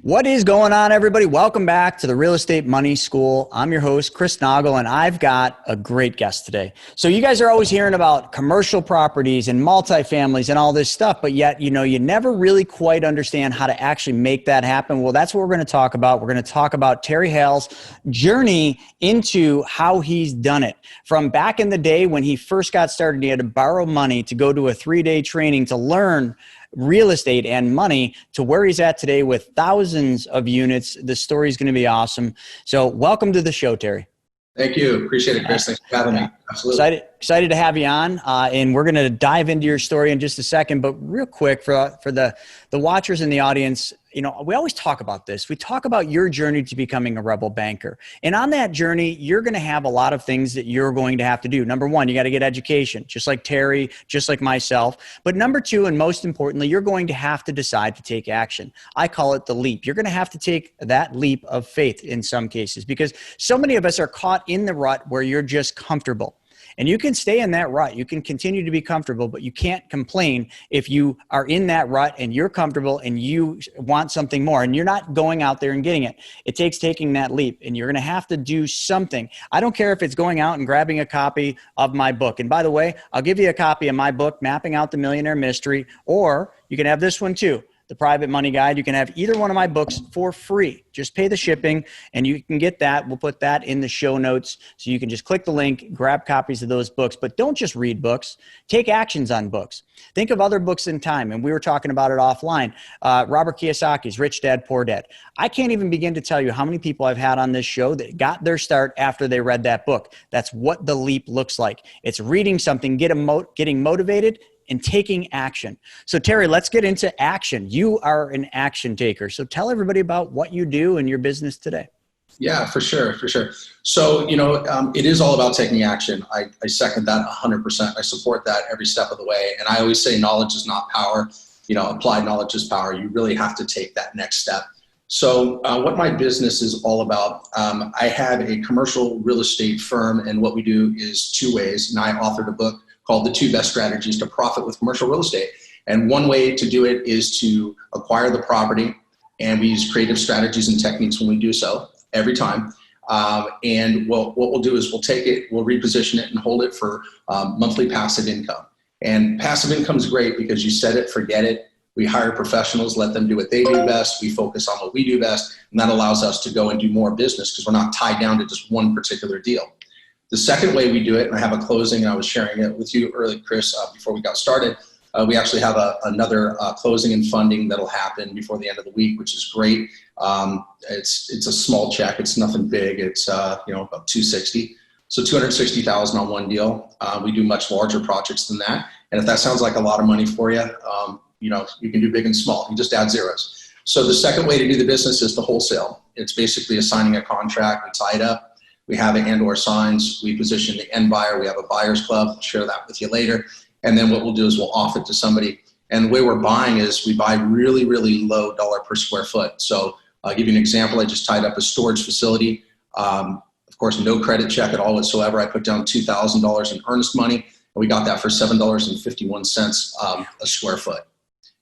What is going on, everybody? Welcome back to the Real Estate Money School. I'm your host, Chris Noggle, and I've got a great guest today. So you guys are always hearing about commercial properties and multifamilies and all this stuff, but yet, you never really quite understand how to actually make that happen. Well, that's what we're going to talk about. We're going to talk about Terry Hale's journey into how he's done it. From back in the day when he first got started, he had to borrow money to go to a 3-day training to learn real estate and money to where he's at today with thousands of units. The story is going to be awesome. So welcome to the show, Terry. Thank you. Appreciate it, Chris. Thanks for having me. Absolutely. Excited to have you on. And we're going to dive into your story in just a second. But real quick for the watchers in the audience, we always talk about this. We talk about your journey to becoming a rebel banker. And on that journey, you're going to have a lot of things that you're going to have to do. Number one, you got to get education, just like Terry, just like myself. But number two, and most importantly, you're going to have to decide to take action. I call it the leap. You're going to have to take that leap of faith in some cases, because so many of us are caught in the rut where you're just comfortable. And you can stay in that rut. You can continue to be comfortable, but you can't complain if you are in that rut and you're comfortable and you want something more and you're not going out there and getting it. It takes taking that leap, and you're going to have to do something. I don't care if it's going out and grabbing a copy of my book. And by the way, I'll give you a copy of my book, Mapping Out the Millionaire Mystery, or you can have this one too, The Private Money Guide. You can have either one of my books for free. Just pay the shipping and you can get that. We'll put that in the show notes. So you can just click the link, grab copies of those books, but don't just read books. Take actions on books. Think of other books in time. And we were talking about it offline. Robert Kiyosaki's Rich Dad, Poor Dad. I can't even begin to tell you how many people I've had on this show that got their start after they read that book. That's what the leap looks like. It's reading something, getting motivated, and taking action. So Terry, let's get into action. You are an action taker. So tell everybody about what you do in your business today. Yeah, for sure. So, it is all about taking action. I second that 100%. I support that every step of the way. And I always say knowledge is not power. Applied knowledge is power. You really have to take that next step. So what my business is all about, I have a commercial real estate firm, and what we do is two ways. And I authored a book called The 2 Best Strategies to Profit with Commercial Real Estate. And one way to do it is to acquire the property, and we use creative strategies and techniques when we do so every time. And what we'll do is we'll take it, we'll reposition it and hold it for monthly passive income. And passive income is great because you set it, forget it. We hire professionals, let them do what they do best. We focus on what we do best. And that allows us to go and do more business because we're not tied down to just one particular deal. The second way we do it, and I have a closing, and I was sharing it with you earlier, Chris, before we got started. We actually have another closing and funding that'll happen before the end of the week, which is great. It's a small check. It's nothing big. It's about $260,000. So $260,000 on one deal. We do much larger projects than that. And if that sounds like a lot of money for you, you can do big and small. You just add zeros. So the second way to do the business is to wholesale. It's basically assigning a contract. We tie it up. We have it and/or signs. We position the end buyer. We have a buyer's club. I'll share that with you later. And then what we'll do is we'll offer it to somebody. And the way we're buying is we buy really, really low dollar per square foot. So I'll give you an example. I just tied up a storage facility. Of course, no credit check at all whatsoever. I put down $2,000 in earnest money, and we got that for $7.51 a square foot.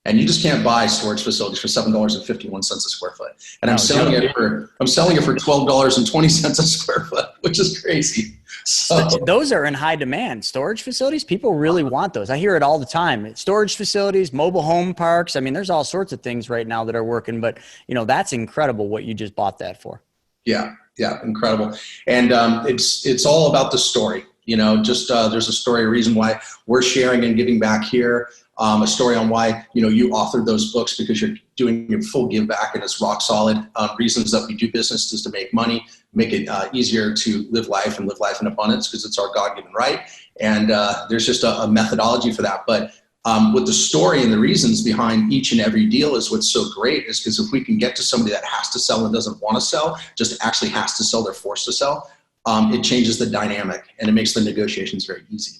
And you just can't buy storage facilities for $7.51 a square foot. And I'm selling it for $12.20 a square foot, which is crazy. So those are in high demand. Storage facilities, people really want those. I hear it all the time. Storage facilities, mobile home parks. I mean, there's all sorts of things right now that are working, but that's incredible what you just bought that for. Yeah, incredible. And it's all about the story. There's a story, a reason why we're sharing and giving back here. A story on why, you authored those books, because you're doing your full give back and it's rock solid. Reasons that we do business is to make money, make it easier to live life and live life in abundance because it's our God-given right. And there's just a methodology for that. But with the story and the reasons behind each and every deal is what's so great, is because if we can get to somebody that has to sell and doesn't want to sell, just actually has to sell, they're forced to sell, it changes the dynamic and it makes the negotiations very easy.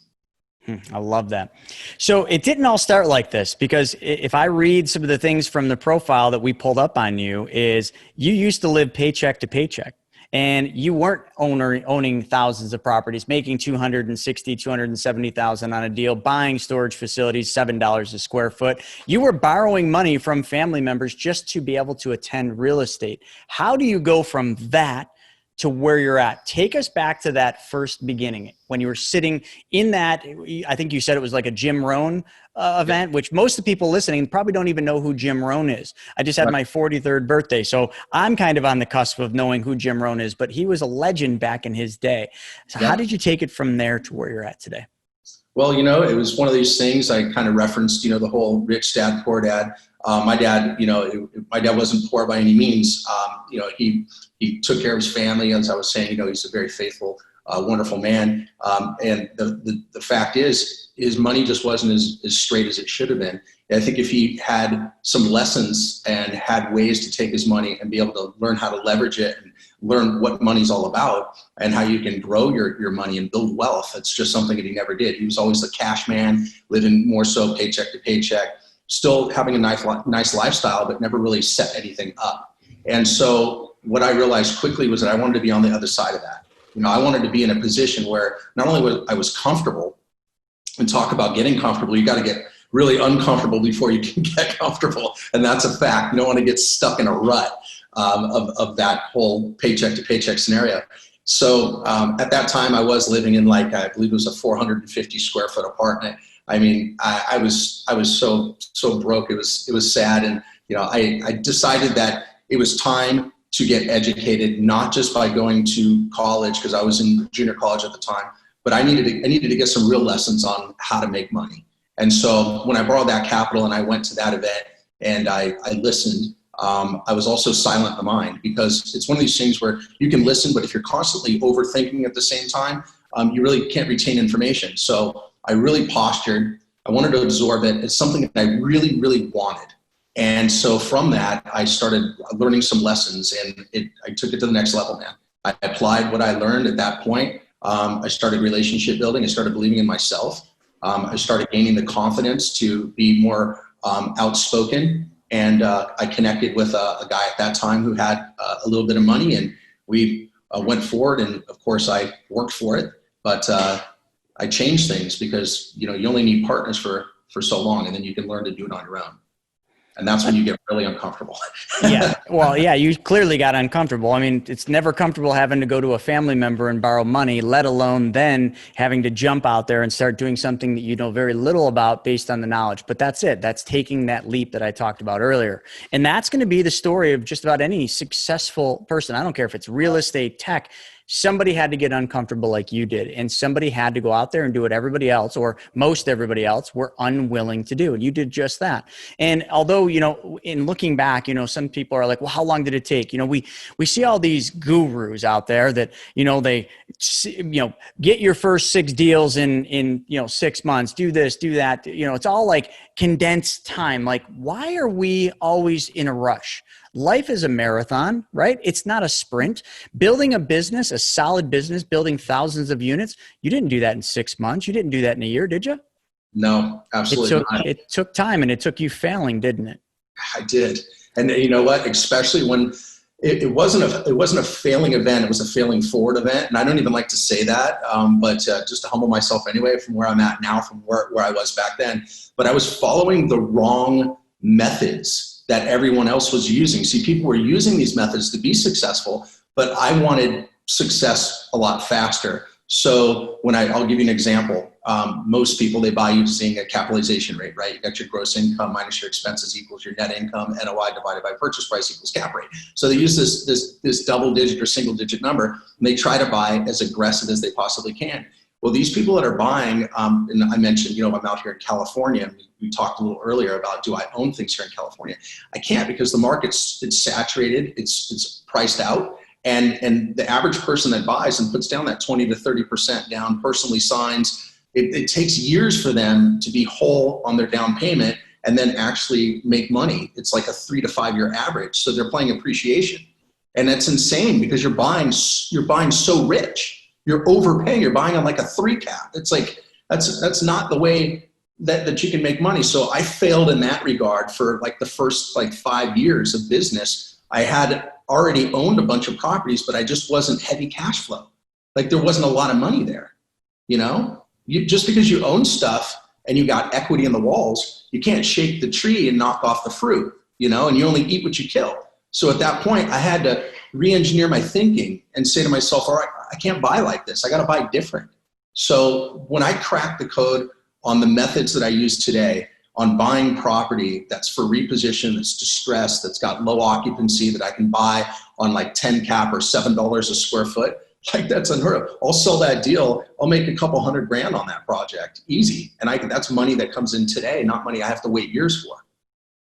I love that. So it didn't all start like this, because if I read some of the things from the profile that we pulled up on you, is you used to live paycheck to paycheck. and you weren't owning thousands of properties, making 260, 270,000 on a deal, buying storage facilities, $7 a square foot. You were borrowing money from family members just to be able to attend real estate. How do you go from that to where you're at? Take us back to that first beginning when you were sitting in that, I think you said it was like a Jim Rohn event, which most of the people listening probably don't even know who Jim Rohn is. I just had my 43rd birthday, so I'm kind of on the cusp of knowing who Jim Rohn is, but he was a legend back in his day. So how did you take it from there to where you're at today? Well, you know, it was one of these things I kind of referenced, you know, the whole rich dad, poor dad. My dad, you know, my dad wasn't poor by any means. You know, he took care of his family. As I was saying, you know, he's a very faithful, wonderful man. And the fact is, his money just wasn't as straight as it should have been. And I think if he had some lessons and had ways to take his money and be able to learn how to leverage it and learn what money's all about and how you can grow your money and build wealth, it's just something that he never did. He was always the cash man, living more so paycheck to paycheck, still having a nice lifestyle, but never really set anything up. And so what I realized quickly was that I wanted to be on the other side of that. You know, I wanted to be in a position where not only was I comfortable, and talk about getting comfortable, you got to get really uncomfortable before you can get comfortable. And that's a fact. You don't want to get stuck in a rut of that whole paycheck to paycheck scenario. So at that time I was living in, like, I believe it was a 450 square foot apartment. I mean, I was so broke. It was sad. And, you know, I decided that it was time to get educated, not just by going to college, because I was in junior college at the time, but I needed to get some real lessons on how to make money. And so when I borrowed that capital and I went to that event and I listened, I was also silent in the mind, because it's one of these things where you can listen, but if you're constantly overthinking at the same time, you really can't retain information. So I really postured. I wanted to absorb it. It's something that I really, really wanted. And so from that, I started learning some lessons, and I took it to the next level, man. I applied what I learned at that point. I started relationship building. I started believing in myself. I started gaining the confidence to be more outspoken. And I connected with a guy at that time who had a little bit of money, and we went forward. And of course, I worked for it, but I changed things, because, you know, you only need partners for so long, and then you can learn to do it on your own. And that's when you get really uncomfortable. Yeah. Well, yeah, you clearly got uncomfortable. I mean, it's never comfortable having to go to a family member and borrow money, let alone then having to jump out there and start doing something that you know very little about based on the knowledge. But that's it. That's taking that leap that I talked about earlier. And that's going to be the story of just about any successful person. I don't care if it's real estate, tech. Somebody had to get uncomfortable like you did, and somebody had to go out there and do what everybody else, or most everybody else, were unwilling to do. And you did just that. And although, you know, in looking back, you know, some people are like, well, how long did it take? You know, we see all these gurus out there that, you know, they, you know, get your first 6 deals in, you know, 6 months, do this, do that. You know, it's all like condensed time. Like, why are we always in a rush? Life is a marathon, right? It's not a sprint. Building a business, a solid business, building thousands of units, you didn't do that in 6 months. You didn't do that in a year, did you? No, absolutely not. It took time, and it took you failing, didn't it? I did. And you know what? Especially when it wasn't a failing event. It was a failing forward event. And I don't even like to say that, but just to humble myself anyway, from where I'm at now, from where I was back then. But I was following the wrong methods that everyone else was using. See, people were using these methods to be successful, but I wanted success a lot faster. So I'll give you an example. Most people, they buy using a capitalization rate, right? You got your gross income minus your expenses equals your net income, NOI divided by purchase price equals cap rate. So they use this double digit or single digit number, and they try to buy as aggressive as they possibly can. Well, these people that are buying, and I mentioned, you know, I'm out here in California, and we talked a little earlier about, do I own things here in California? I can't, because the market's saturated, it's priced out. And the average person that buys and puts down that 20 to 30% down, personally signs, it takes years for them to be whole on their down payment and then actually make money. It's like a 3 to 5 year average. So they're playing appreciation. And that's insane, because you're buying so rich. You're overpaying. You're buying on like a 3 cap. It's like, that's not the way that you can make money. So I failed in that regard for like the first 5 years of business. I had already owned a bunch of properties, but I just wasn't heavy cash flow. Like there wasn't a lot of money there, you know? Just because you own stuff and you got equity in the walls, you can't shake the tree and knock off the fruit, you know, and you only eat what you kill. So at that point, I had to re-engineer my thinking and say to myself, all right, I can't buy like this. I got to buy different. So when I cracked the code on the methods that I use today, on buying property that's for reposition, that's distressed, that's got low occupancy, that I can buy on like 10 cap or $7 a square foot, like that's unheard of. I'll sell that deal. I'll make a couple $100,000 on that project, easy. And that's money that comes in today, not money I have to wait years for.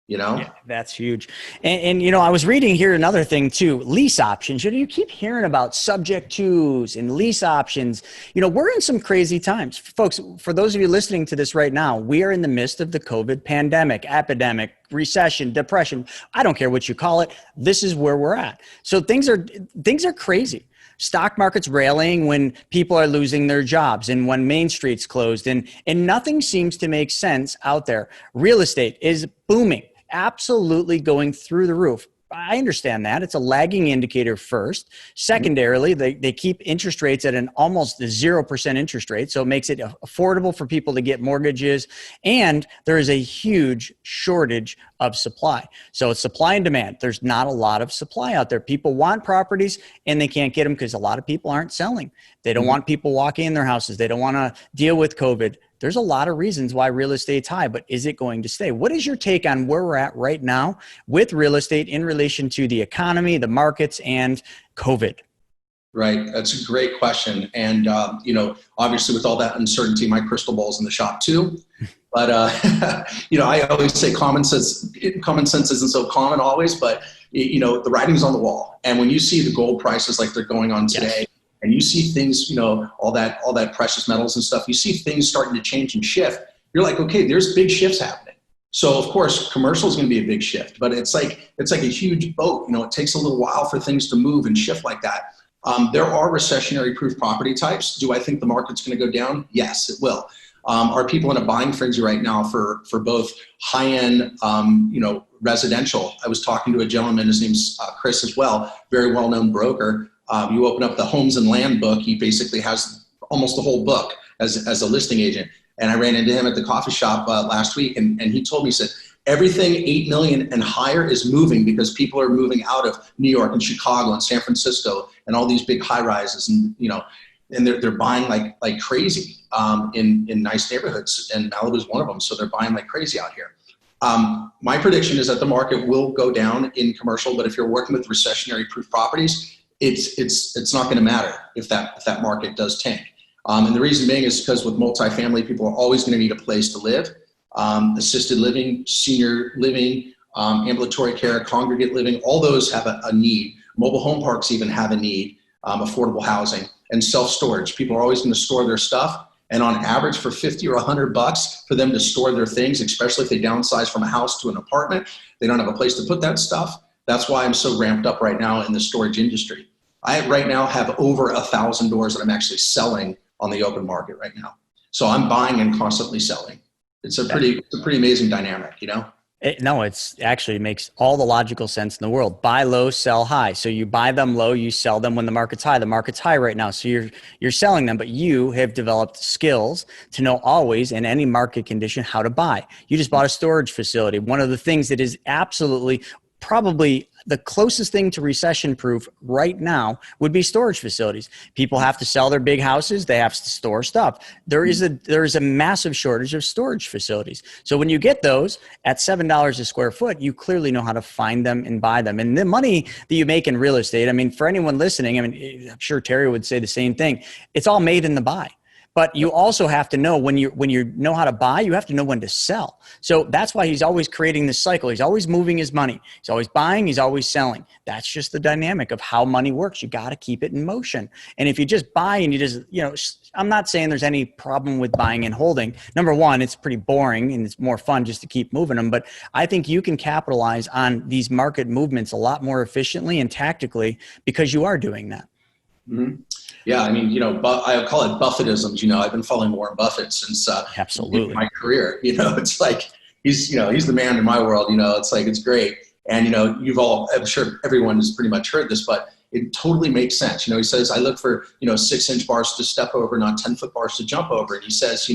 You know? Yeah, that's huge. And, you know, I was reading here another thing too, lease options. You know, you keep hearing about subject twos and lease options. You know, we're in some crazy times. Folks, for those of you listening to this right now, we are in the midst of the COVID pandemic, epidemic, recession, depression. I don't care what you call it. This is where we're at. So things are crazy. Stock market's railing when people are losing their jobs and when Main Street's closed and nothing seems to make sense out there. Real estate is booming. Absolutely going through the roof. I understand that. It's a lagging indicator first. Secondarily, they keep interest rates at an almost 0% interest rate. So it makes it affordable for people to get mortgages. And there is a huge shortage of supply. So it's supply and demand. There's not a lot of supply out there. People want properties and they can't get them because a lot of people aren't selling. They don't want people walking in their houses. They don't want to deal with COVID. There's a lot of reasons why real estate's high, but is it going to stay? What is your take on where we're at right now with real estate in relation to the economy, the markets, and COVID? Right. That's a great question. And, you know, obviously with all that uncertainty, my crystal ball's in the shop too. But, you know, I always say common sense isn't so common always, but, you know, the writing's on the wall. And when you see the gold prices like they're going on today, yes, and you see things, you know, all that precious metals and stuff, you see things starting to change and shift. You're like, okay, there's big shifts happening. So of course, commercial is going to be a big shift, but it's like a huge boat. You know, it takes a little while for things to move and shift like that. There are recessionary proof property types. Do I think the market's going to go down? Yes, it will. Are people in a buying frenzy right now for both high-end, you know, residential? I was talking to a gentleman, his name's Chris as well, very well-known broker. You open up the Homes and Land book, he basically has almost the whole book as a listing agent. And I ran into him at the coffee shop last week, and he told me, he said, everything 8 million and higher is moving because people are moving out of New York and Chicago and San Francisco and all these big high rises, and you know, and they're buying like crazy in nice neighborhoods, and Malibu's one of them. So they're buying like crazy out here. My prediction is that the market will go down in commercial, but if you're working with recessionary proof properties, it's not going to matter if that market does tank. And the reason being is because with multifamily, people are always going to need a place to live. Assisted living, senior living, ambulatory care, congregate living, all those have a need. Mobile home parks even have a need, affordable housing, and self-storage. People are always going to store their stuff. And on average, for $50 or $100 for them to store their things, especially if they downsize from a house to an apartment, they don't have a place to put that stuff. That's why I'm so ramped up right now in the storage industry. I right now have over 1,000 doors that I'm actually selling on the open market right now. So I'm buying and constantly selling. It's a pretty amazing dynamic, you know? It's actually makes all the logical sense in the world. Buy low, sell high. So you buy them low, you sell them when the market's high. The market's high right now, so you're selling them, but you have developed skills to know always in any market condition how to buy. You just bought a storage facility. One of the things that is absolutely probably the closest thing to recession-proof right now would be storage facilities. People have to sell their big houses. They have to store stuff. There is a massive shortage of storage facilities. So when you get those at $7 a square foot, you clearly know how to find them and buy them. And the money that you make in real estate, I mean, for anyone listening, I mean, I'm sure Terry would say the same thing. It's all made in the buy. But you also have to know when you know how to buy, you have to know when to sell. So that's why he's always creating this cycle. He's always moving his money. He's always buying. He's always selling. That's just the dynamic of how money works. You got to keep it in motion. And if you just buy and you just, you know, I'm not saying there's any problem with buying and holding. Number one, it's pretty boring and it's more fun just to keep moving them. But I think you can capitalize on these market movements a lot more efficiently and tactically because you are doing that. Mm-hmm. Yeah, I mean, you know, I call it Bufferisms. You know, I've been following Warren Buffett since absolutely my career. You know, it's like he's the man in my world. You know, it's like it's great. And, I'm sure everyone has pretty much heard this, but it totally makes sense. He says, I look for, 6-inch bars to step over, not 10-foot bars to jump over. And he says,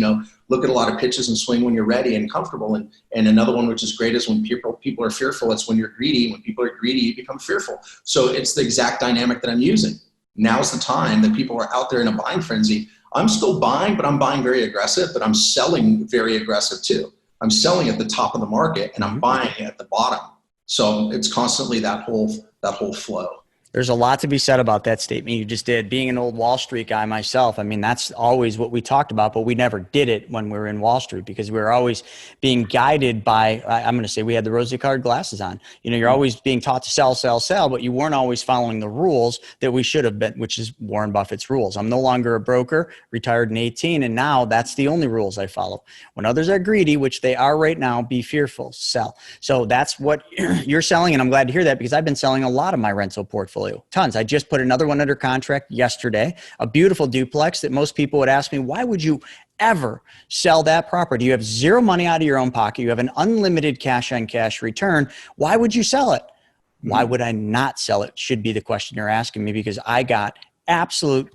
look at a lot of pitches and swing when you're ready and comfortable. And another one, which is great, is when people are fearful, it's when you're greedy. When people are greedy, you become fearful. So it's the exact dynamic that I'm using. Now's the time that people are out there in a buying frenzy. I'm still buying, but I'm buying very aggressive, but I'm selling very aggressive too. I'm selling at the top of the market and I'm buying at the bottom. So it's constantly that whole flow. There's a lot to be said about that statement you just did. Being an old Wall Street guy myself, I mean, that's always what we talked about, but we never did it when we were in Wall Street because we were always being guided by, I'm going to say we had the rosy-colored glasses on. You're always being taught to sell, sell, sell, but you weren't always following the rules that we should have been, which is Warren Buffett's rules. I'm no longer a broker, retired in 18, and now that's the only rules I follow. When others are greedy, which they are right now, be fearful, sell. So that's what you're selling, and I'm glad to hear that because I've been selling a lot of my rental portfolio. Tons. I just put another one under contract yesterday, a beautiful duplex that most people would ask me, why would you ever sell that property? You have zero money out of your own pocket. You have an unlimited cash on cash return. Why would you sell it? Why would I not sell it? Should be the question you're asking me because I got absolute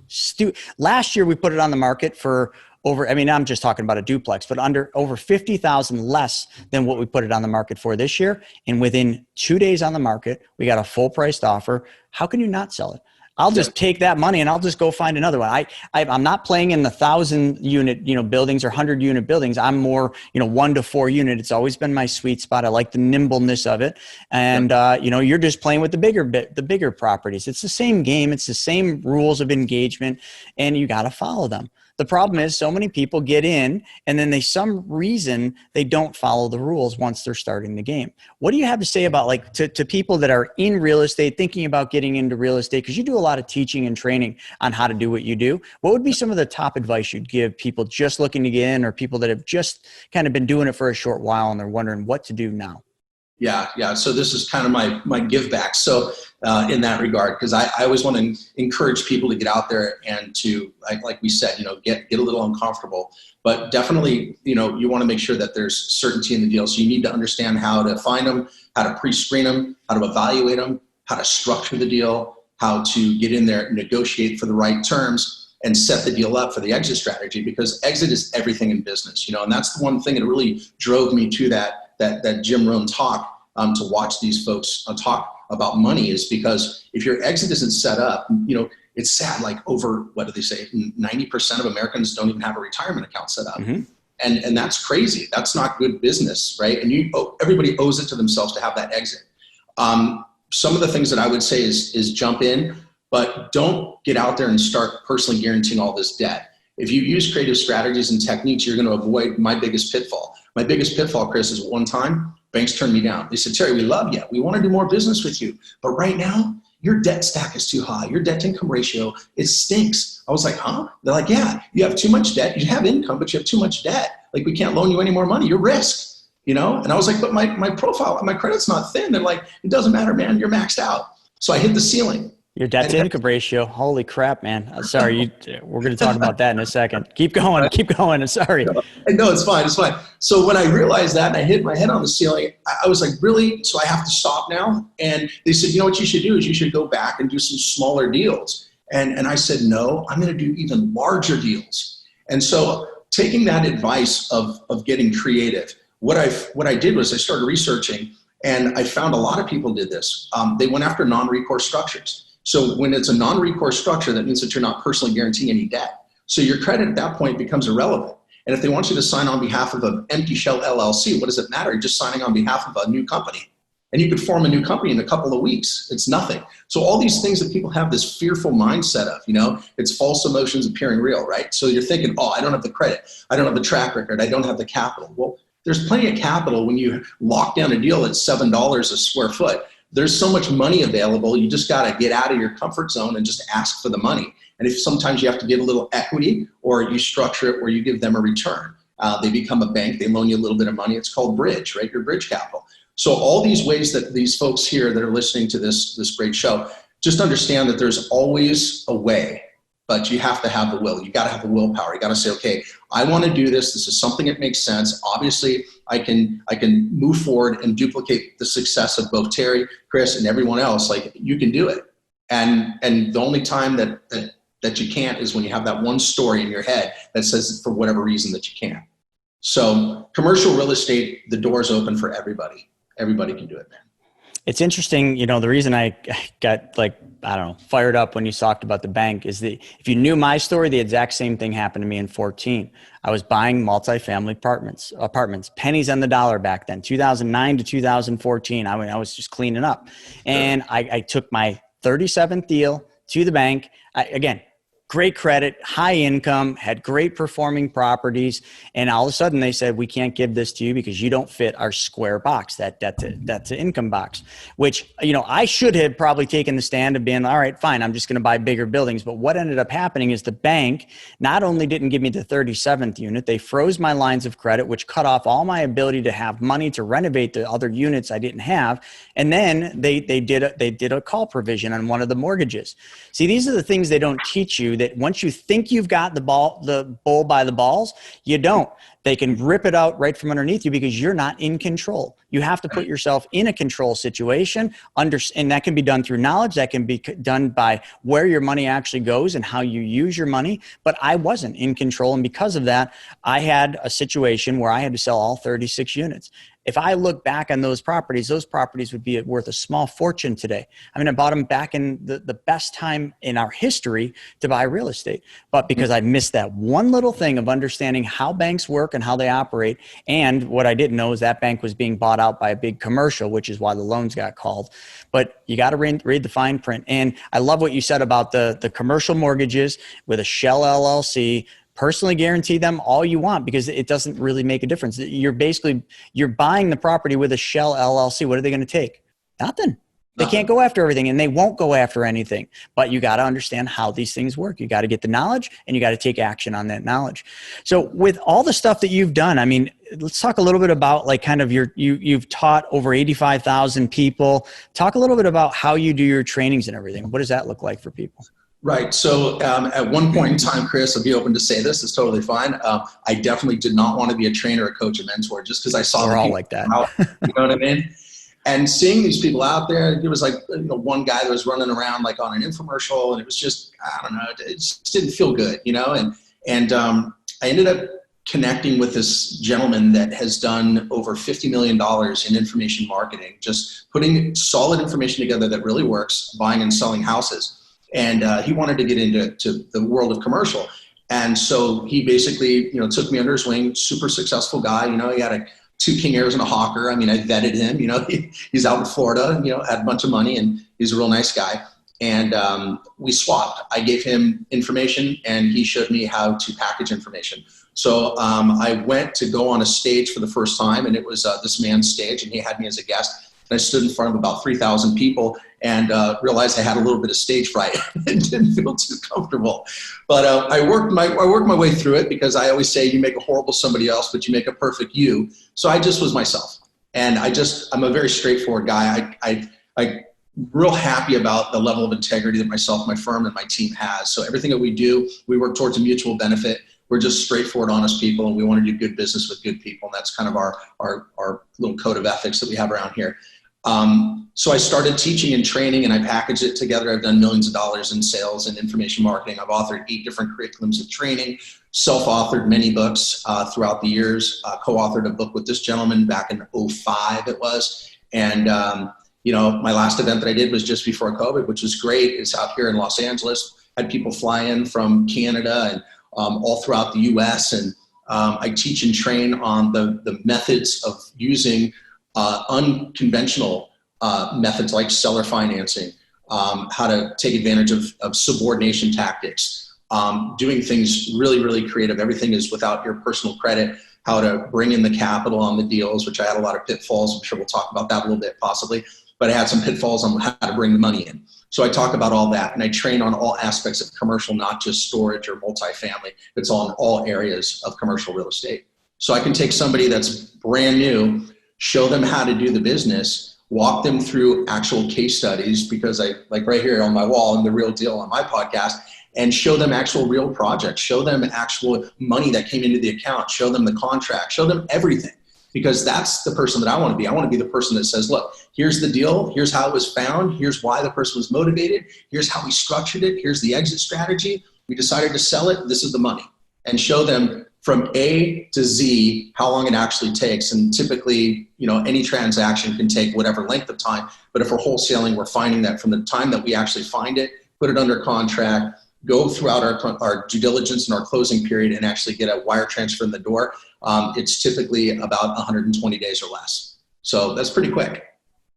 last year we put it on the market for I'm just talking about a duplex, but over 50,000 less than what we put it on the market for this year. And within 2 days on the market, we got a full priced offer. How can you not sell it? I'll just take that money and I'll just go find another one. I'm not playing in the 1,000-unit, buildings or 100-unit buildings. I'm more, 1 to 4 unit. It's always been my sweet spot. I like the nimbleness of it. And, you're just playing with the bigger properties. It's the same game. It's the same rules of engagement and you got to follow them. The problem is so many people get in and then some reason they don't follow the rules once they're starting the game. What do you have to say about to people that are in real estate, thinking about getting into real estate? Because you do a lot of teaching and training on how to do what you do. What would be some of the top advice you'd give people just looking to get in or people that have just kind of been doing it for a short while and they're wondering what to do now? Yeah. So this is kind of my give back. So in that regard, because I always want to encourage people to get out there and to, like we said, get a little uncomfortable, but definitely, you want to make sure that there's certainty in the deal. So you need to understand how to find them, how to pre-screen them, how to evaluate them, how to structure the deal, how to get in there, negotiate for the right terms, and set the deal up for the exit strategy, because exit is everything in business, and that's the one thing that really drove me to that Jim Rohn talk to watch these folks talk about money, is because if your exit isn't set up, it's sad, like over, what do they say, 90% of Americans don't even have a retirement account set up. Mm-hmm. And that's crazy. That's not good business, right? And everybody owes it to themselves to have that exit. Some of the things that I would say is jump in, but don't get out there and start personally guaranteeing all this debt. If you use creative strategies and techniques, you're going to avoid my biggest pitfall. My biggest pitfall, Chris, is one time banks turned me down. They said, Terry, we love you. We want to do more business with you. But right now, your debt stack is too high. Your debt to income ratio, it stinks. I was like, huh? They're like, yeah, you have too much debt. You have income, but you have too much debt. Like, we can't loan you any more money. You're risk, And I was like, but my profile, my credit's not thin. They're like, it doesn't matter, man. You're maxed out. So I hit the ceiling. Your debt to income ratio. Holy crap, man. Sorry. We're going to talk about that in a second. Keep going. I'm sorry. No, it's fine. So when I realized that and I hit my head on the ceiling, I was like, really? So I have to stop now? And they said, what you should do is you should go back and do some smaller deals. And I said, no, I'm going to do even larger deals. And so taking that advice of getting creative, what I did was I started researching, and I found a lot of people did this. They went after non-recourse structures. So when it's a non-recourse structure, that means that you're not personally guaranteeing any debt. So your credit at that point becomes irrelevant. And if they want you to sign on behalf of an empty shell LLC, what does it matter? You're just signing on behalf of a new company. And you could form a new company in a couple of weeks. It's nothing. So all these things that people have this fearful mindset of, it's false emotions appearing real, right? So you're thinking, I don't have the credit. I don't have the track record. I don't have the capital. Well, there's plenty of capital when you lock down a deal at $7 a square foot. There's so much money available. You just got to get out of your comfort zone and just ask for the money. And if sometimes you have to give a little equity, or you structure it where you give them a return. They become a bank. They loan you a little bit of money. It's called bridge, right? Your bridge capital. So all these ways that these folks here that are listening to this great show, just understand that there's always a way, but you have to have the will. You got to have the willpower. You got to say, okay, I want to do this. This is something that makes sense. Obviously, I can move forward and duplicate the success of both Terry, Chris, and everyone else. Like, you can do it. And the only time that you can't is when you have that one story in your head that says for whatever reason that you can't. So commercial real estate, the door's open for everybody. Everybody can do it, man. It's interesting, the reason I got fired up when you talked about the bank is that if you knew my story, the exact same thing happened to me in 2014. I was buying multifamily apartments, pennies on the dollar back then, 2009 to 2014. I was just cleaning up. And I took my 37th deal to the bank. Again, great credit, high income, had great performing properties. And all of a sudden they said, we can't give this to you because you don't fit our square box, that debt to income box, which, I should have probably taken the stand of being, all right, fine, I'm just going to buy bigger buildings. But what ended up happening is the bank not only didn't give me the 37th unit, they froze my lines of credit, which cut off all my ability to have money to renovate the other units I didn't have. And then they did a call provision on one of the mortgages. See, these are the things they don't teach you, that once you think you've got the bull by the balls, you don't. They can rip it out right from underneath you because you're not in control. You have to put yourself in a control situation, and that can be done through knowledge. That can be done by where your money actually goes and how you use your money. But I wasn't in control. And because of that, I had a situation where I had to sell all 36 units. If I look back on those properties would be worth a small fortune today. I mean, I bought them back in the best time in our history to buy real estate. But because I missed that one little thing of understanding how banks work and how they operate, and what I didn't know is that bank was being bought out by a big commercial, which is why the loans got called. But you got to read the fine print. And I love what you said about the commercial mortgages with a shell LLC. Personally guarantee them all you want because it doesn't really make a difference. You're buying the property with a shell LLC. What are they going to take? Nothing. They can't go after everything, and they won't go after anything. But you got to understand how these things work. You got to get the knowledge, and you got to take action on that knowledge. So with all the stuff that you've done, I mean, let's talk a little bit about like kind of you've taught over 85,000 people. Talk a little bit about how you do your trainings and everything. What does that look like for people? Right. So at one point in time, Chris, I'll be open to say this. It's totally fine. I definitely did not want to be a trainer, a coach, a mentor, just because I saw we're all like that. Out, you know what I mean? And seeing these people out there, it was like one guy that was running around like on an infomercial, and it was just, I don't know, it just didn't feel good, And I ended up connecting with this gentleman that has done over $50 million in information marketing, just putting solid information together that really works, buying and selling houses. And he wanted to get into the world of commercial. And so he basically, took me under his wing, super successful guy. He had 2 King Airs and a Hawker. I mean, I vetted him, he's out in Florida, had a bunch of money, and he's a real nice guy. And we swapped. I gave him information and he showed me how to package information. So I went to go on a stage for the first time, and it was this man's stage, and he had me as a guest. And I stood in front of about 3,000 people and realized I had a little bit of stage fright and didn't feel too comfortable. But I worked my way through it, because I always say you make a horrible somebody else, but you make a perfect you. So I just was myself. And I'm a very straightforward guy. I'm real happy about the level of integrity that myself, my firm, and my team has. So everything that we do, we work towards a mutual benefit. We're just straightforward, honest people, and we want to do good business with good people. And that's kind of our little code of ethics that we have around here. So I started teaching and training, and I packaged it together. I've done millions of dollars in sales and information marketing. I've authored 8 different curriculums of training, self-authored many books throughout the years, co-authored a book with this gentleman back in 2005 it was. And, my last event that I did was just before COVID, which was great. It's out here in Los Angeles. Had people fly in from Canada and all throughout the US. And I teach and train on the methods of using unconventional methods like seller financing, how to take advantage of subordination tactics, doing things really, really creative. Everything is without your personal credit, how to bring in the capital on the deals, which I had a lot of pitfalls. I'm sure we'll talk about that a little bit possibly, but I had some pitfalls on how to bring the money in. So I talk about all that, and I train on all aspects of commercial, not just storage or multifamily. It's on all areas of commercial real estate. So I can take somebody that's brand new, show them how to do the business, walk them through actual case studies, because I, like right here on my wall and The Real Deal on my podcast, and show them actual real projects, show them actual money that came into the account, show them the contract, show them everything. because that's the person that I want to be. I want to be the person that says, look, here's the deal. Here's how it was found. Here's why the person was motivated. Here's how we structured it. Here's the exit strategy. We decided to sell it. This is the money, and show them from A to Z how long it actually takes. And typically, any transaction can take whatever length of time. But if we're wholesaling, we're finding that from the time that we actually find it, put it under contract, go throughout our due diligence and our closing period, and actually get a wire transfer in the door, it's typically about 120 days or less. So that's pretty quick.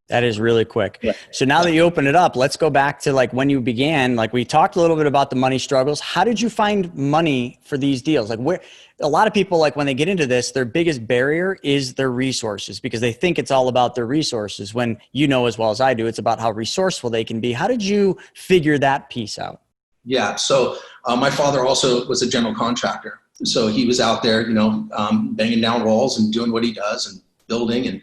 That is really quick. Yeah. So now that you open it up, let's go back to like when you began. Like we talked a little bit about the money struggles. How did you find money for these deals? Like where a lot of people, like when they get into this, their biggest barrier is their resources, because they think it's all about their resources, when as well as I do, it's about how resourceful they can be. How did you figure that piece out? Yeah. So my father also was a general contractor. So he was out there, banging down walls and doing what he does and building. And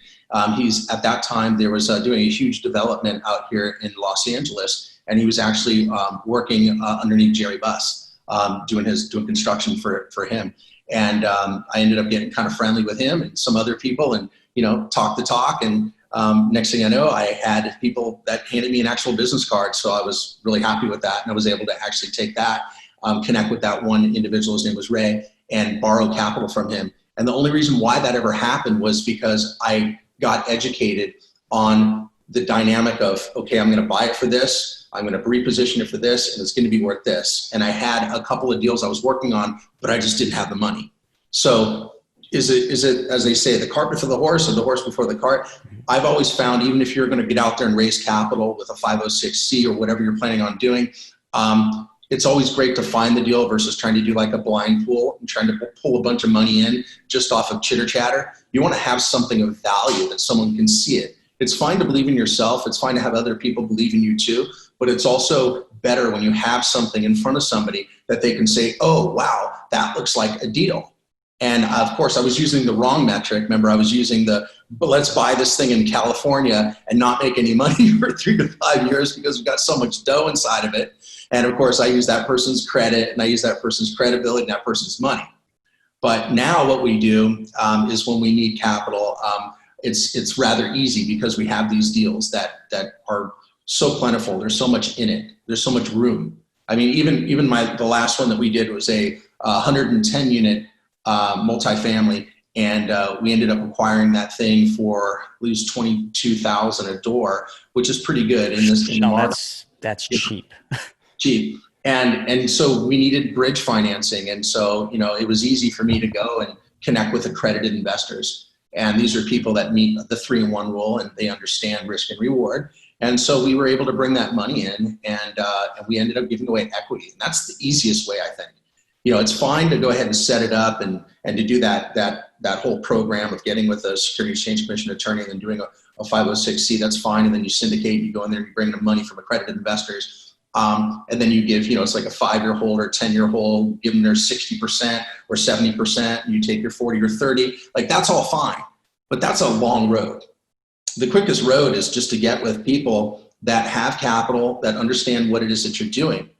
he's at that time, there was doing a huge development out here in Los Angeles. And he was actually working underneath Jerry Buss, doing construction for him. And I ended up getting kind of friendly with him and some other people, and, talk the talk. And next thing I know, I had people that handed me an actual business card. So I was really happy with that. And I was able to actually take that, connect with that one individual, his name was Ray, and borrow capital from him. And the only reason why that ever happened was because I got educated on the dynamic of, okay, I'm going to buy it for this, I'm going to reposition it for this, and it's going to be worth this. And I had a couple of deals I was working on, but I just didn't have the money. So is it, as they say, the cart before the horse or the horse before the cart? I've always found, even if you're going to get out there and raise capital with a 506C or whatever you're planning on doing, it's always great to find the deal versus trying to do like a blind pool and trying to pull a bunch of money in just off of chitter chatter. You want to have something of value that someone can see it. It's fine to believe in yourself. It's fine to have other people believe in you too, but it's also better when you have something in front of somebody that they can say, oh, wow, that looks like a deal. And of course I was using the wrong metric. Remember, I was using but let's buy this thing in California and not make any money for 3 to 5 years because we've got so much dough inside of it. And of course I use that person's credit, and I use that person's credibility and that person's money. But now what we do is when we need capital, it's rather easy because we have these deals that are so plentiful. There's so much in it. There's so much room. I mean, even the last one that we did was a 110 unit multifamily, and we ended up acquiring that thing for at least $22,000 a door, which is pretty good in this. That's cheap. Cheap. And so we needed bridge financing. And so, it was easy for me to go and connect with accredited investors. And these are people that meet the 3-in-1 rule, and they understand risk and reward. And so we were able to bring that money in, and we ended up giving away equity. And that's the easiest way, I think. It's fine to go ahead and set it up and to do that whole program of getting with a Securities Exchange Commission attorney and then doing a 506C, that's fine. And then you syndicate, you go in there and you bring the money from accredited investors. And then you give, it's like a 5-year hold or 10-year hold, give them their 60% or 70%, and you take your 40 or 30, like that's all fine, but that's a long road. The quickest road is just to get with people that have capital, that understand what it is that you're doing.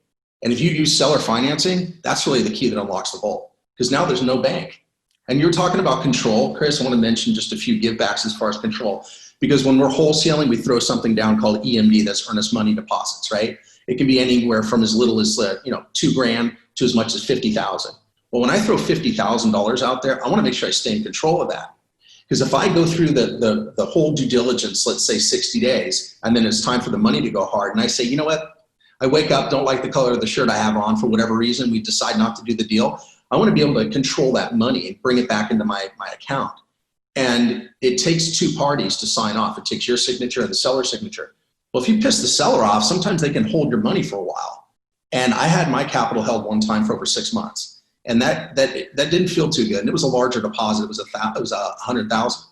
And if you use seller financing, that's really the key that unlocks the vault, because now there's no bank. And you're talking about control, Chris. I want to mention just a few givebacks as far as control, because when we're wholesaling, we throw something down called EMD, that's earnest money deposits, right? It can be anywhere from as little as $2,000 to as much as $50,000. Well, when I throw $50,000 out there, I want to make sure I stay in control of that. Because if I go through the whole due diligence, let's say 60 days, and then it's time for the money to go hard, and I say, you know what? I wake up, don't like the color of the shirt I have on for whatever reason, we decide not to do the deal. I want to be able to control that money and bring it back into my account. And it takes 2 parties to sign off. It takes your signature and the seller's signature. Well, if you piss the seller off, sometimes they can hold your money for a while. And I had my capital held one time for over 6 months. And that didn't feel too good. And it was a larger deposit. It was $100,000.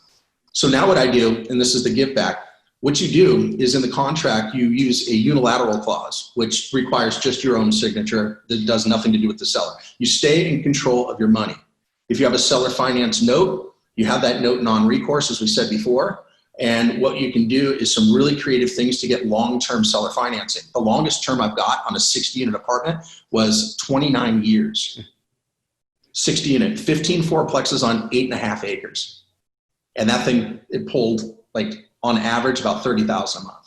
So now what I do, and this is the give back, what you do is in the contract, you use a unilateral clause, which requires just your own signature that does nothing to do with the seller. You stay in control of your money. If you have a seller finance note, you have that note non-recourse, as we said before. And what you can do is some really creative things to get long-term seller financing. The longest term I've got on a 60-unit apartment was 29 years. 60 unit, 15 fourplexes on 8.5 acres. And that thing, it pulled like on average about 30,000 a month.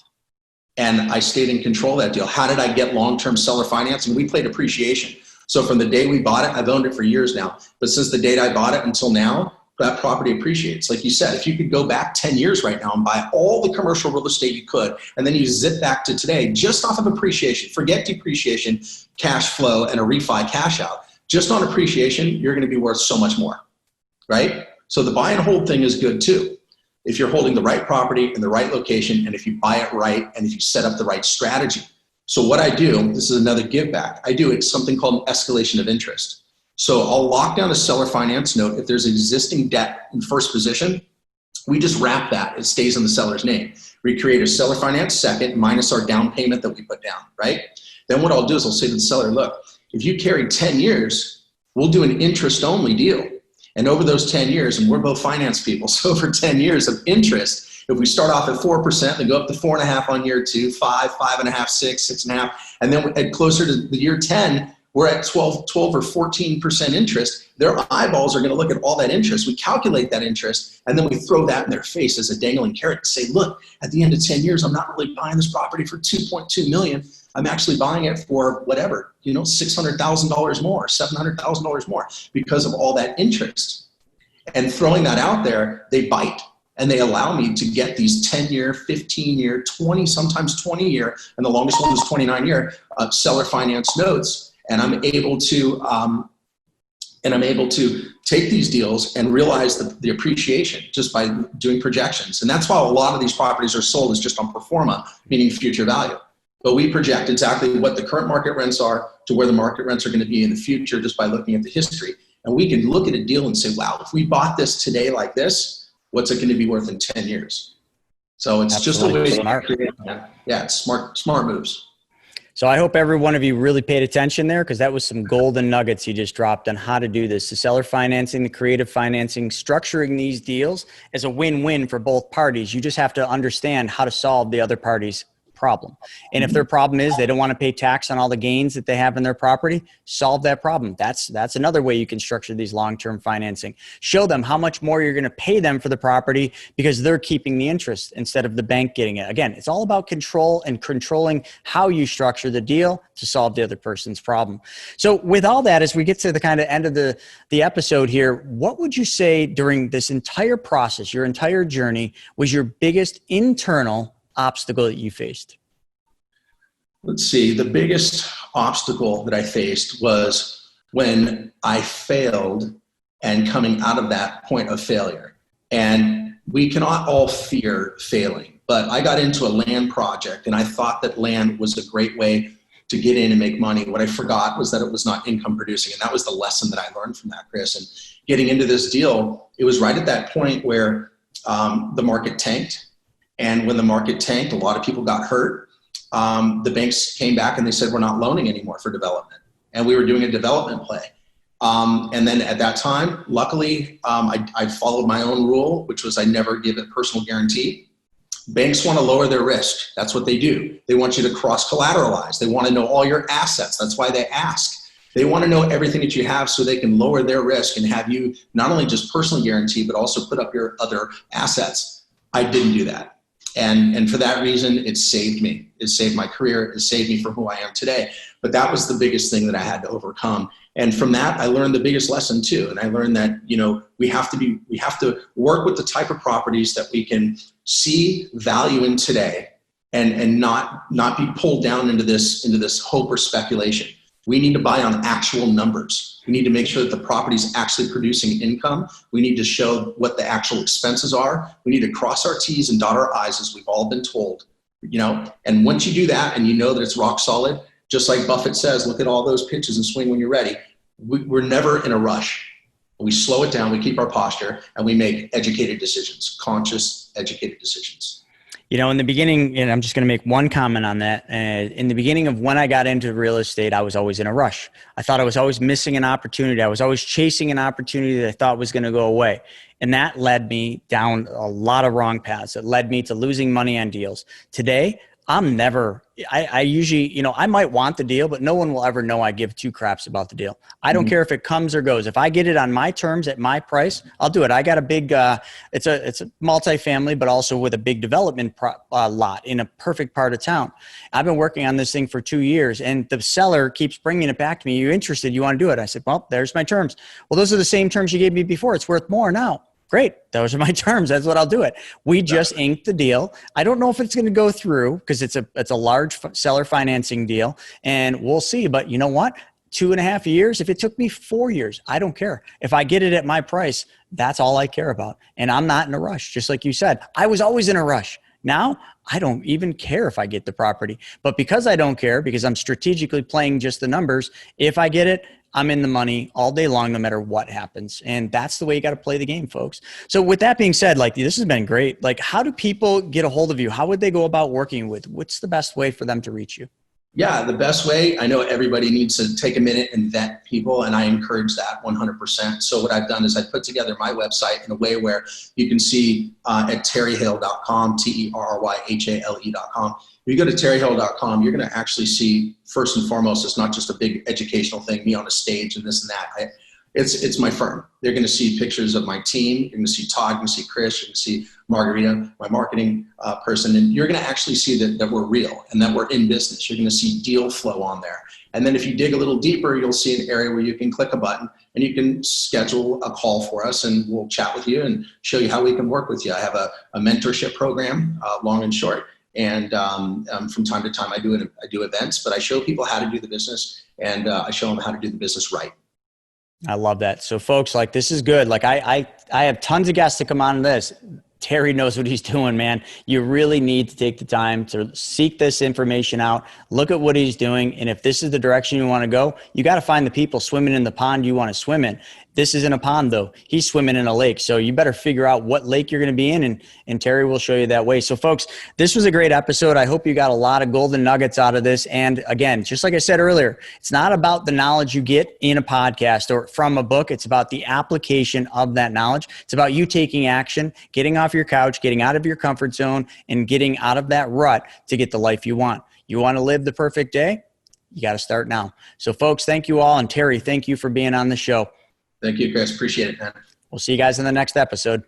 And I stayed in control of that deal. How did I get long-term seller financing? We played appreciation. So from the day we bought it, I've owned it for years now. But since the date I bought it until now, that property appreciates. Like you said, if you could go back 10 years right now and buy all the commercial real estate you could, and then you zip back to today, just off of appreciation, forget depreciation, cash flow, and a refi cash out. Just on appreciation, you're going to be worth so much more, right? So the buy and hold thing is good too. If you're holding the right property in the right location, and if you buy it right, and if you set up the right strategy. So what I do, this is another give back, it's something called an escalation of interest. So I'll lock down a seller finance note. If there's existing debt in first position, we just wrap that. It stays in the seller's name. We create a seller finance second minus our down payment that we put down, right? Then what I'll do is I'll say to the seller, look, if you carry 10 years, we'll do an interest only deal. And over those 10 years, and we're both finance people, so over 10 years of interest, if we start off at 4%, then go up to 4.5 on year 2, 5, 5.5, 6, 6.5, and then at closer to the year 10, we're at 12 or 14% interest. Their eyeballs are going to look at all that interest. We calculate that interest, and then we throw that in their face as a dangling carrot to say, look, at the end of 10 years, I'm not really buying this property for $2.2 million. I'm actually buying it for whatever, $600,000 more, $700,000 more because of all that interest. And throwing that out there, they bite. And they allow me to get these 10-year, 15-year, 20, sometimes 20-year, and the longest one is 29-year seller finance notes. And I'm able to take these deals and realize the appreciation just by doing projections. And that's why a lot of these properties are sold is just on pro forma, meaning future value. But we project exactly what the current market rents are to where the market rents are going to be in the future just by looking at the history. And we can look at a deal and say, wow, if we bought this today like this, what's it going to be worth in 10 years? So it's Absolutely. just a way smart. to create that. Yeah, it's smart moves. So I hope every one of you really paid attention there, because that was some golden nuggets you just dropped on how to do this. The seller financing, the creative financing, structuring these deals as a win-win for both parties. You just have to understand how to solve the other party's problem. And if their problem is they don't want to pay tax on all the gains that they have in their property, solve that problem. That's another way you can structure these long-term financing. Show them how much more you're going to pay them for the property because they're keeping the interest instead of the bank getting it. Again, it's all about control and controlling how you structure the deal to solve the other person's problem. So with all that, as we get to the kind of end of the episode here, what would you say during this entire process, your entire journey, was your biggest internal obstacle that you faced? Let's see. The biggest obstacle that I faced was when I failed and coming out of that point of failure. And we cannot all fear failing, but I got into a land project and I thought that land was a great way to get in and make money. What I forgot was that it was not income producing. And that was the lesson that I learned from that, Chris. And getting into this deal, it was right at that point where the market tanked. And when the market tanked, a lot of people got hurt. The banks came back and they said, we're not loaning anymore for development. And we were doing a development play. And then at that time, luckily, I followed my own rule, which was I never give a personal guarantee. Banks want to lower their risk. That's what they do. They want you to cross-collateralize. They want to know all your assets. That's why they ask. They want to know everything that you have so they can lower their risk and have you not only just personally guarantee, but also put up your other assets. I didn't do that. And for that reason, it saved me. It saved my career. It saved me for who I am today. But that was the biggest thing that I had to overcome. And from that, I learned the biggest lesson too. And I learned that, we have to work with the type of properties that we can see value in today and not be pulled down into this hope or speculation. We need to buy on actual numbers. We need to make sure that the property is actually producing income. We need to show what the actual expenses are. We need to cross our T's and dot our I's, as we've all been told, and once you do that and you know that it's rock solid, just like Buffett says, look at all those pitches and swing when you're ready. We're never in a rush. We slow it down, we keep our posture, and we make educated decisions, conscious, educated decisions. In the beginning, and I'm just going to make one comment on that. In the beginning of when I got into real estate, I was always in a rush. I thought I was always missing an opportunity. I was always chasing an opportunity that I thought was going to go away. And that led me down a lot of wrong paths. It led me to losing money on deals. Today, I'm never, I usually, you know, I might want the deal, but no one will ever know I give two craps about the deal. I don't care if it comes or goes. If I get it on my terms at my price, I'll do it. I got a big, it's a multifamily, but also with a big development lot in a perfect part of town. I've been working on this thing for 2 years, and the seller keeps bringing it back to me. You interested? You want to do it? I said, well, there's my terms. Well, those are the same terms you gave me before. It's worth more now. Great. Those are my terms. That's what I'll do it. We just inked the deal. I don't know if it's going to go through because it's a large seller financing deal, and we'll see. But you know what? 2.5 years. If it took me 4 years, I don't care. If I get it at my price, that's all I care about. And I'm not in a rush. Just like you said, I was always in a rush. Now I don't even care if I get the property, but because I don't care, because I'm strategically playing just the numbers, if I get it, I'm in the money all day long, no matter what happens. And that's the way you got to play the game, folks. So with that being said, like, this has been great. Like, how do people get a hold of you? How would they go about working with? What's the best way for them to reach you? Yeah, the best way, I know everybody needs to take a minute and vet people, and I encourage that 100%. So what I've done is I put together my website in a way where you can see at terryhale.com, TERRYHALE.com. If you go to terryhale.com, you're going to actually see, first and foremost, it's not just a big educational thing, me on a stage and this and that. It's my firm. They're going to see pictures of my team. You're going to see Todd, you're going to see Chris, you're going to see Margarita, my marketing person, and you're going to actually see that we're real and that we're in business. You're going to see deal flow on there. And then if you dig a little deeper, you'll see an area where you can click a button and you can schedule a call for us, and we'll chat with you and show you how we can work with you. I have a mentorship program, long and short. And from time to time, I do events, but I show people how to do the business, and I show them how to do the business right. I love that. So folks, like, this is good. Like, I have tons of guests to come on this. Terry knows what he's doing, man. You really need to take the time to seek this information out, look at what he's doing. And if this is the direction you want to go, you got to find the people swimming in the pond you want to swim in. This isn't a pond, though. He's swimming in a lake. So you better figure out what lake you're going to be in, and Terry will show you that way. So folks, this was a great episode. I hope you got a lot of golden nuggets out of this. And again, just like I said earlier, it's not about the knowledge you get in a podcast or from a book. It's about the application of that knowledge. It's about you taking action, getting off your couch, getting out of your comfort zone, and getting out of that rut to get the life you want. You want to live the perfect day? You got to start now. So folks, thank you all. And Terry, thank you for being on the show. Thank you, Chris. Appreciate it, man. We'll see you guys in the next episode.